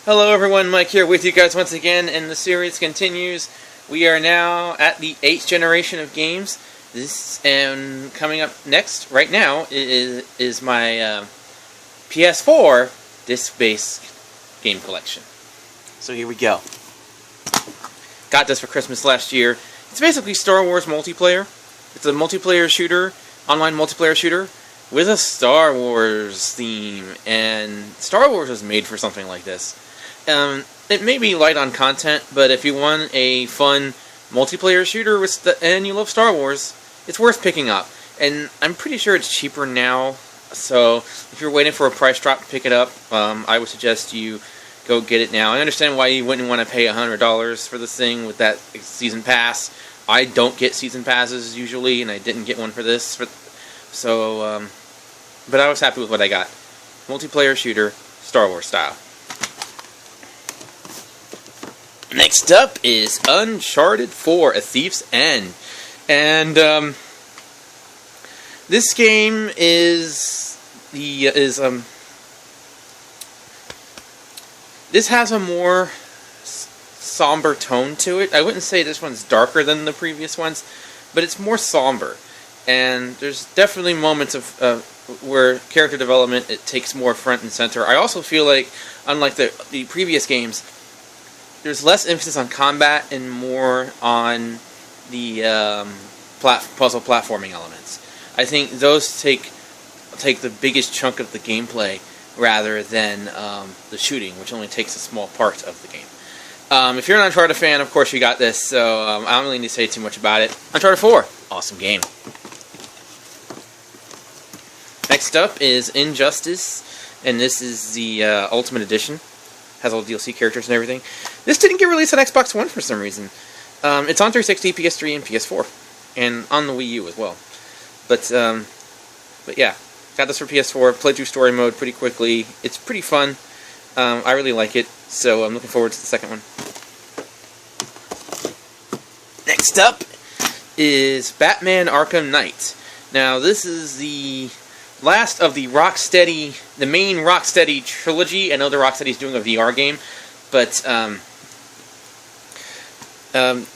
Hello everyone, Mike here with you guys once again, and the series continues. We are now at the 8th generation of games. And coming up next, right now, is my PS4 disc-based game collection. So here we go. Got this for Christmas last year. It's basically Star Wars multiplayer. It's a multiplayer shooter, online multiplayer shooter, with a Star Wars theme. And Star Wars was made for something like this. It may be light on content, but if you want a fun multiplayer shooter and you love Star Wars, it's worth picking up. And I'm pretty sure it's cheaper now, so if you're waiting for a price drop to pick it up, I would suggest you go get it now. I understand why you wouldn't want to pay $100 for this thing with that season pass. I don't get season passes usually, and I didn't get one for this. But I was happy with what I got. Multiplayer shooter, Star Wars style. Next up is Uncharted 4: A Thief's End. And this game this has a more somber tone to it. I wouldn't say this one's darker than the previous ones, but it's more somber. And there's definitely moments of where character development, it takes more front and center. I also feel like, unlike the previous games, there's less emphasis on combat and more on the puzzle platforming elements. I think those take the biggest chunk of the gameplay rather than the shooting, which only takes a small part of the game. If you're an Uncharted fan, of course you got this, so I don't really need to say too much about it. Uncharted 4, awesome game. Next up is Injustice, and this is the Ultimate Edition. Has all the DLC characters and everything. This didn't get released on Xbox One for some reason. It's on 360, PS3, and PS4, and on the Wii U as well. But yeah, got this for PS4. Played through story mode pretty quickly. It's pretty fun. I really like it, so I'm looking forward to the second one. Next up is Batman Arkham Knight. Now, this is the last of the main Rocksteady trilogy. I know the Rocksteady's doing a VR game, but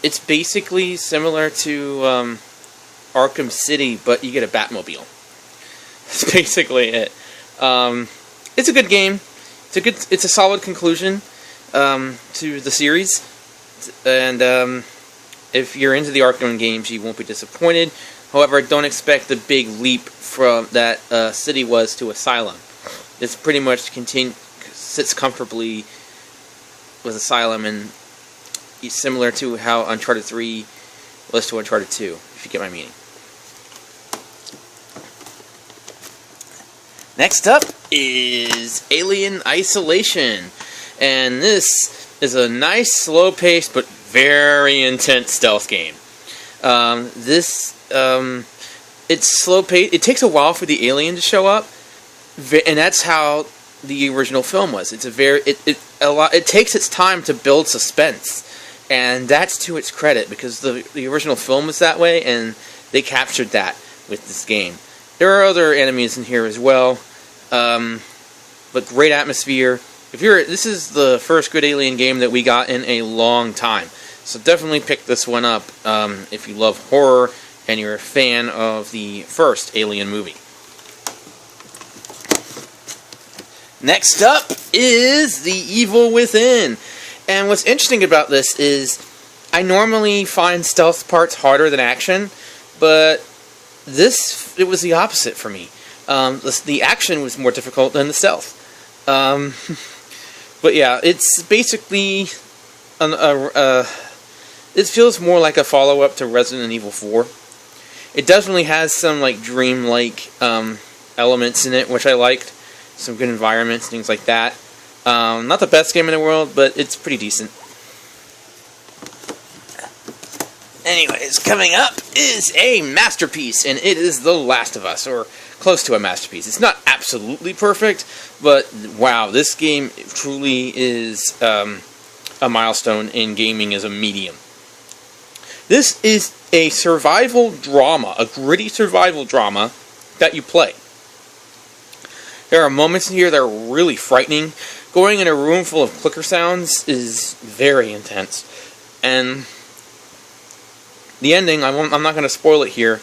it's basically similar to Arkham City, but you get a Batmobile. That's basically it. It's a good game. It's a solid conclusion to the series, and if you're into the Arkham games, you won't be disappointed. However, don't expect the big leap from that City was to Asylum. It's pretty much sits comfortably with Asylum, and similar to how Uncharted 3 was to Uncharted 2, if you get my meaning. Next up is Alien Isolation, and this is a nice, slow-paced but very intense stealth game. It's slow-paced. It takes a while for the alien to show up, and that's how the original film was. It takes its time to build suspense, and that's to its credit because the original film was that way, and they captured that with this game. There are other enemies in here as well, but great atmosphere. This is the first good Alien game that we got in a long time, so definitely pick this one up if you love horror and you're a fan of the first Alien movie. Next up is The Evil Within, and what's interesting about this is I normally find stealth parts harder than action, but it was the opposite for me. The action was more difficult than the stealth. But yeah, it's basically it feels more like a follow-up to Resident Evil 4. It definitely has some dream-like elements in it, which I liked. Some good environments, things like that. Not the best game in the world, but it's pretty decent. Anyways, coming up is a masterpiece, and it is The Last of Us, or close to a masterpiece. It's not absolutely perfect, but wow, this game truly is a milestone in gaming as a medium. This is a survival drama, a gritty survival drama that you play. There are moments in here that are really frightening. going in a room full of clicker sounds is very intense. And the ending, I'm not going to spoil it here,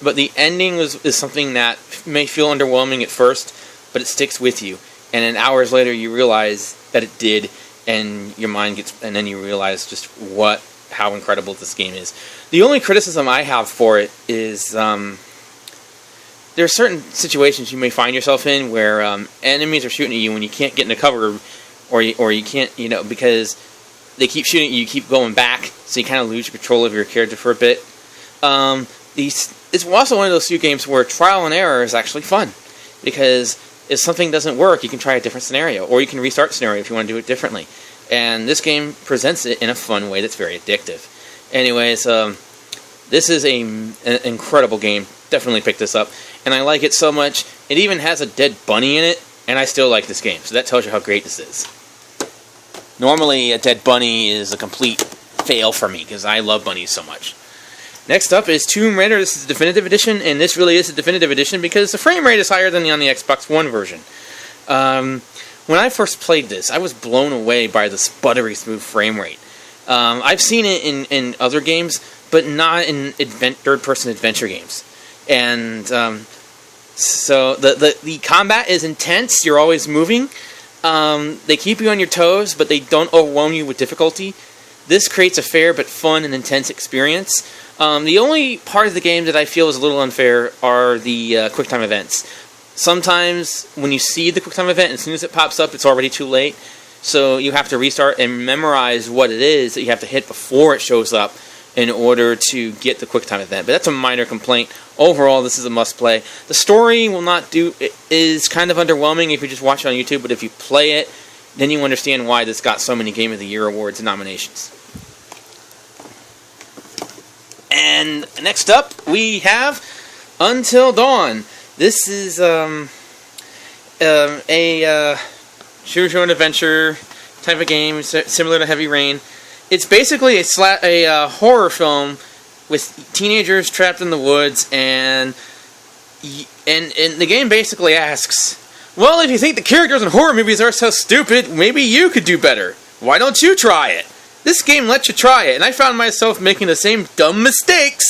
but the ending is something that may feel underwhelming at first, but it sticks with you. And then hours later, you realize that it did, and your mind gets, and then you realize just how incredible this game is. The only criticism I have for it is there are certain situations you may find yourself in where enemies are shooting at you and you can't get into cover, or you can't, because they keep shooting at you, you keep going back, so you kind of lose control of your character for a bit. It's also one of those few games where trial and error is actually fun, because if something doesn't work, you can try a different scenario, or you can restart the scenario if you want to do it differently. And this game presents it in a fun way that's very addictive. Anyways, this is an incredible game. Definitely pick this up. And I like it so much, it even has a dead bunny in it, and I still like this game. So that tells you how great this is. Normally, a dead bunny is a complete fail for me, because I love bunnies so much. Next up is Tomb Raider. This is the Definitive Edition, and this really is a Definitive Edition because the frame rate is higher than on the Xbox One version. When I first played this, I was blown away by the sputtery smooth frame rate. I've seen it in other games, but not in third-person adventure games. And so the combat is intense. You're always moving. They keep you on your toes, but they don't overwhelm you with difficulty. This creates a fair but fun and intense experience. The only part of the game that I feel is a little unfair are the QuickTime events. Sometimes when you see the QuickTime event, as soon as it pops up, it's already too late. So you have to restart and memorize what it is that you have to hit before it shows up in order to get the QuickTime event. But that's a minor complaint. Overall, this is a must-play. The story is kind of underwhelming if you just watch it on YouTube, but if you play it, then you understand why this got so many Game of the Year awards and nominations. And next up, we have Until Dawn. This is a choose your own adventure type of game, similar to Heavy Rain. It's basically a horror film with teenagers trapped in the woods, and the game basically asks, well, if you think the characters in horror movies are so stupid, maybe you could do better. Why don't you try it? This game lets you try it, and I found myself making the same dumb mistakes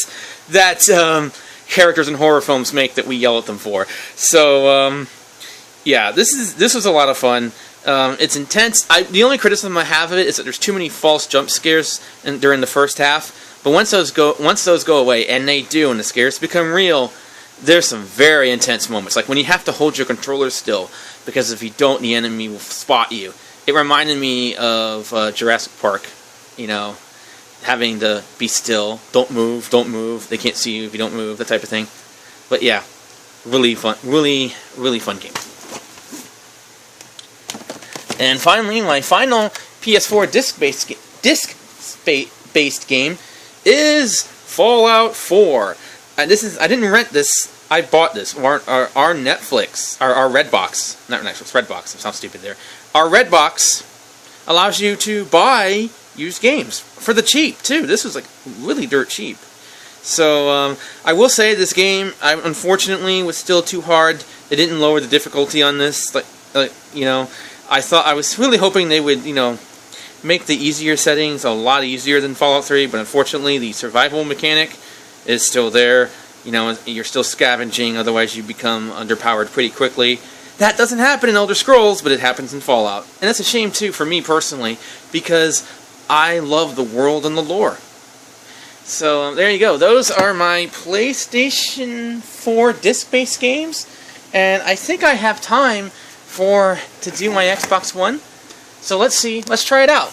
that characters in horror films make that we yell at them for. So, yeah, this was a lot of fun. It's intense. The only criticism I have of it is that there's too many false jump scares during the first half. But once those go away, and they do, and the scares become real, there's some very intense moments. Like when you have to hold your controller still, because if you don't, the enemy will spot you. It reminded me of Jurassic Park, having to be still, don't move, they can't see you if you don't move, that type of thing. But yeah, really fun, really, really fun game. And finally, my final PS4 disc-based game is Fallout 4. And I didn't rent this, I bought this. Our Netflix, our Redbox, not Netflix, Redbox, it sounds stupid there. Our Redbox allows you to buy used games for the cheap, too. This was like really dirt cheap. So, I will say this game, unfortunately, was still too hard. They didn't lower the difficulty on this, I was really hoping they would, make the easier settings a lot easier than Fallout 3, but unfortunately the survival mechanic is still there. You're still scavenging, otherwise you become underpowered pretty quickly. That doesn't happen in Elder Scrolls, but it happens in Fallout. And that's a shame, too, for me personally, because I love the world and the lore. So, there you go. Those are my PlayStation 4 disc-based games, and I think I have time to do my Xbox One. So let's see. Let's try it out.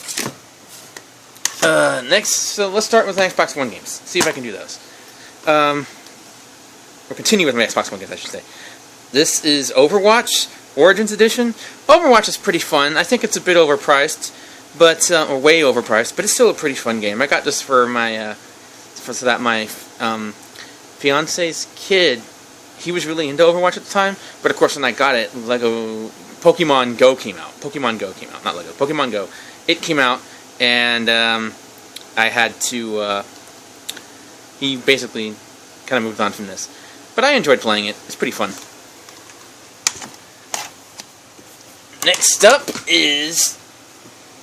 So let's start with my Xbox One games. See if I can do those. Or continue with my Xbox One games, I should say. This is Overwatch Origins Edition. Overwatch is pretty fun. I think it's a bit overpriced, or way overpriced, but it's still a pretty fun game. I got this for my, so that my fiance's kid, he was really into Overwatch at the time, but of course when I got it, Pokemon Go came out. Not Lego. Pokemon Go. It came out, and I had to, he basically kind of moved on from this. But I enjoyed playing it. It's pretty fun. Next up is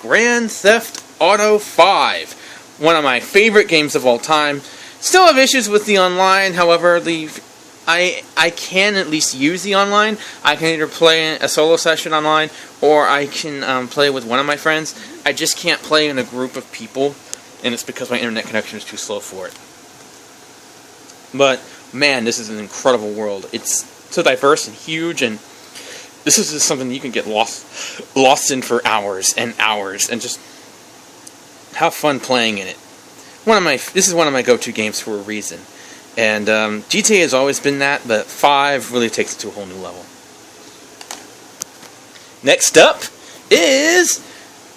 Grand Theft Auto 5. One of my favorite games of all time. Still have issues with the online, however, I can at least use the online. I can either play a solo session online, or I can play with one of my friends. I just can't play in a group of people, and it's because my internet connection is too slow for it. But, man, this is an incredible world. It's so diverse and huge, and this is just something you can get lost in for hours and hours, and just have fun playing in it. This is one of my go-to games for a reason. And GTA has always been that, but 5 really takes it to a whole new level. Next up is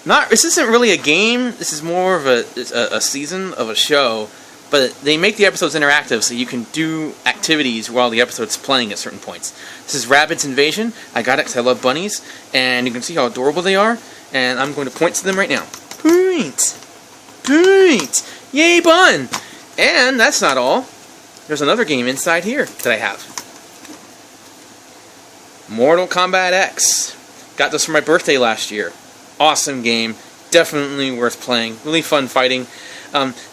this isn't really a game. This is more of a season of a show, but they make the episodes interactive so you can do activities while the episode's playing at certain points. This is Rabbids Invasion. I got it because I love bunnies, and you can see how adorable they are. And I'm going to point to them right now. Point! Yay, bun! And that's not all. There's another game inside here that I have. Mortal Kombat X. Got this for my birthday last year. Awesome game. Definitely worth playing. Really fun fighting.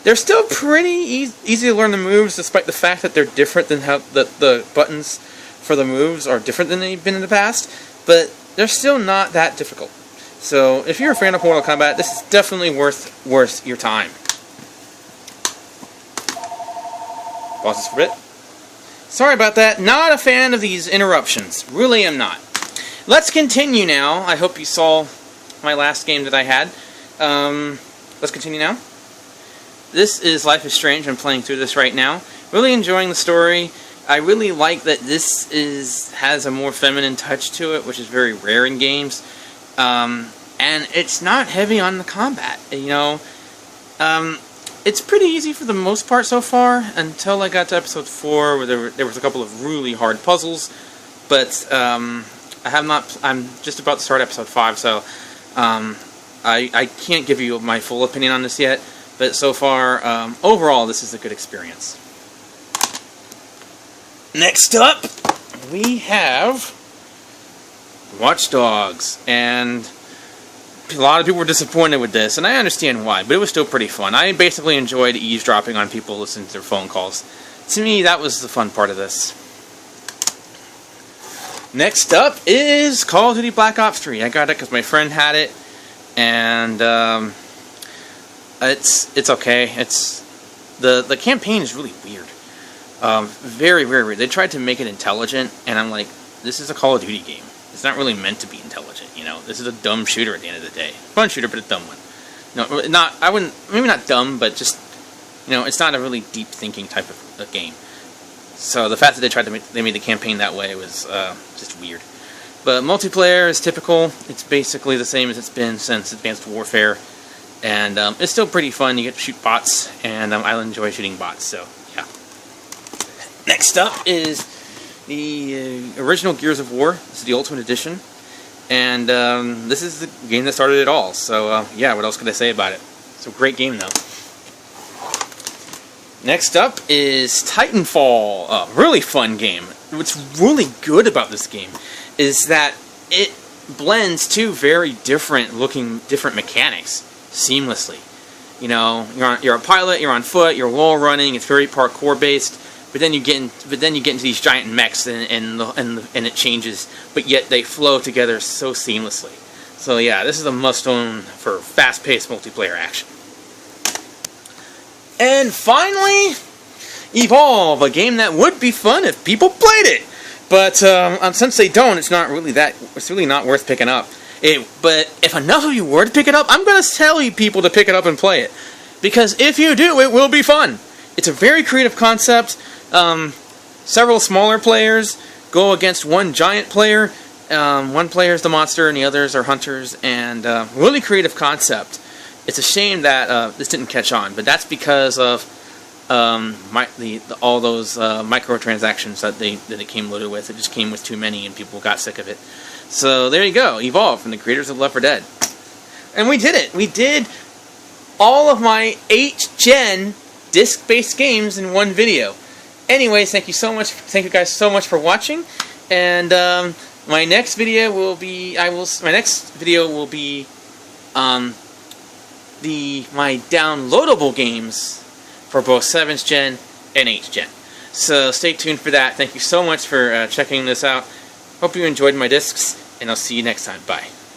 They're still pretty easy to learn the moves, despite the fact that they're different than how the buttons for the moves are different than they've been in the past. But they're still not that difficult. So if you're a fan of Mortal Kombat, this is definitely worth your time. Pause this for a bit. Sorry about that. Not a fan of these interruptions. Really am not. Let's continue now. I hope you saw my last game that I had. Let's continue now. This is Life is Strange. I'm playing through this right now. Really enjoying the story. I really like that this has a more feminine touch to it, which is very rare in games. And it's not heavy on the combat, you know. It's pretty easy for the most part so far, until I got to episode 4, where there was a couple of really hard puzzles. But I'm just about to start episode 5, so I can't give you my full opinion on this yet. But so far, overall, this is a good experience. Next up, we have Watch Dogs, and a lot of people were disappointed with this, and I understand why, but it was still pretty fun. I basically enjoyed eavesdropping on people listening to their phone calls. To me, that was the fun part of this. Next up is Call of Duty Black Ops 3. I got it because my friend had it, and it's okay. The campaign is really weird. Very, very weird. They tried to make it intelligent, and I'm like, this is a Call of Duty game. It's not really meant to be intelligent, you know. This is a dumb shooter at the end of the day. Fun shooter, but a dumb one. No, maybe not dumb, but just, you know, it's not a really deep thinking type of a game. So the fact that they made the campaign that way was just weird. But multiplayer is typical. It's basically the same as it's been since Advanced Warfare, and it's still pretty fun. You get to shoot bots, and I enjoy shooting bots. So yeah. Next up is the original Gears of War. This is the Ultimate Edition, and this is the game that started it all. So yeah, what else could I say about it? It's a great game, though. Next up is Titanfall, a really fun game. What's really good about this game is that it blends two very different mechanics seamlessly. You know, you're a pilot, you're on foot, you're wall running. It's very parkour based. But then you get into these giant mechs, and it changes. But yet they flow together so seamlessly. So yeah, this is a must-own for fast-paced multiplayer action. And finally, Evolve, a game that would be fun if people played it. But since they don't, it's really not worth picking up. But if enough of you were to pick it up, I'm going to tell you people to pick it up and play it. Because if you do, it will be fun. It's a very creative concept. Several smaller players go against one giant player. One player is the monster and the others are hunters. And really creative concept. It's a shame that this didn't catch on, but that's because of all those microtransactions that it came loaded with. It just came with too many, and people got sick of it. So there you go, Evolve from the creators of Left 4 Dead, and we did it. We did all of my 8th-gen disc-based games in one video. Anyways, thank you so much. Thank you guys so much for watching, and my next video will be my downloadable games for both 7th gen and 8th gen. So stay tuned for that. Thank you so much for checking this out. Hope you enjoyed my discs, and I'll see you next time. Bye.